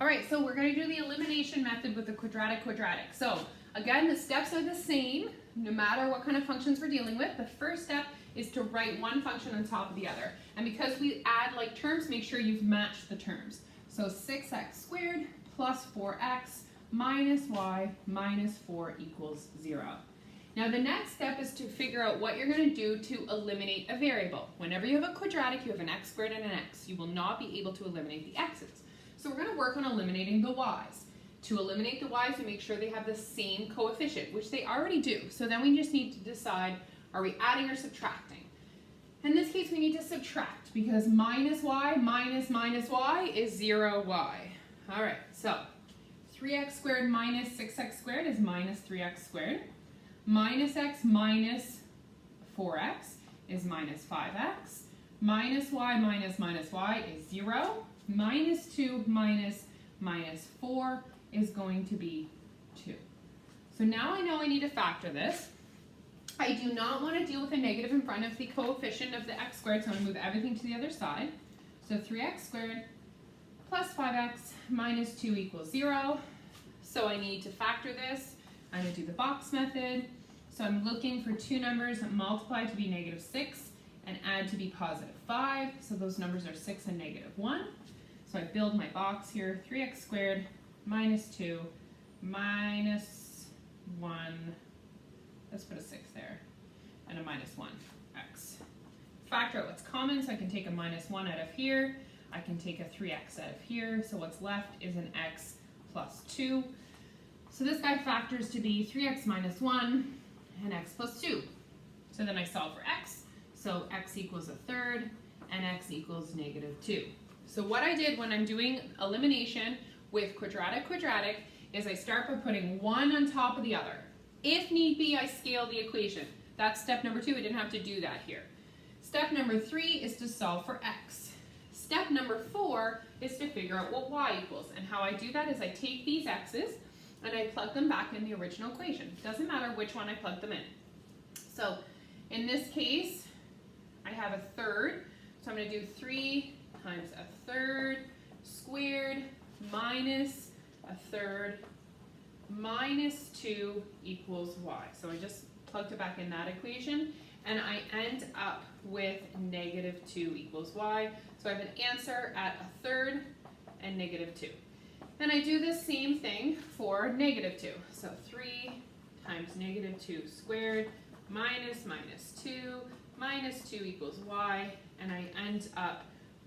All right, so we're going to do the elimination method with the quadratic. So again, the steps are the same no matter what kind of functions we're dealing with. The first step is to write one function on top of the other. And because we add like terms, make sure you've matched the terms. So 6x squared plus 4x minus y minus 4 equals 0. Now the next step is to figure out what you're going to do to eliminate a variable. Whenever you have a quadratic, you have an x squared and an x. You will not be able to eliminate the x's. So we're going to work on eliminating the y's. To eliminate the y's, we make sure they have the same coefficient, which they already do. So then we just need to decide, are we adding or subtracting? In this case, we need to subtract because minus y minus minus y is 0y. All right, so 3x squared minus 6x squared is minus 3x squared. Minus x minus 4x is minus 5x. Minus y minus minus y is 0. Minus 2 minus minus 4 is going to be 2. So now I know I need to factor this. I do not want to deal with a negative in front of the coefficient of the x squared, so I'm going to move everything to the other side. So 3x squared plus 5x minus 2 equals 0. So I need to factor this. I'm going to do the box method. So I'm looking for two numbers that multiply to be negative 6 and add to be positive 5. So those numbers are 6 and negative 1. So I build my box here, 3x squared minus 2 minus 1, let's put a 6 there, and a minus 1x. Factor out what's common, so I can take a minus 1 out of here, I can take a 3x out of here, so what's left is an x plus 2. So this guy factors to be 3x minus 1 and x plus 2. So then I solve for x, so x equals a third and x equals negative 2. So what I did when I'm doing elimination with quadratic is I start by putting one on top of the other. If need be, I scale the equation. That's step number 2. We didn't have to do that here. Step number 3 is to solve for x. Step number 4 is to figure out what y equals. And how I do that is I take these x's and I plug them back in the original equation. Doesn't matter which one I plug them in. So in this case, I have a third. So I'm going to do 3 times a third squared minus a third minus 2 equals y. So I just plugged it back in that equation and I end up with negative 2 equals y. So I have an answer at a third and negative 2. Then I do the same thing for negative 2. So 3 times negative 2 squared minus minus 2 minus 2 equals y, and I end up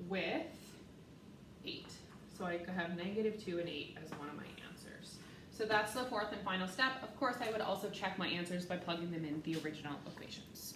with 8. So I could have negative 2 and 8 as one of my answers. So that's the fourth and final step. Of course, I would also check my answers by plugging them in the original equations.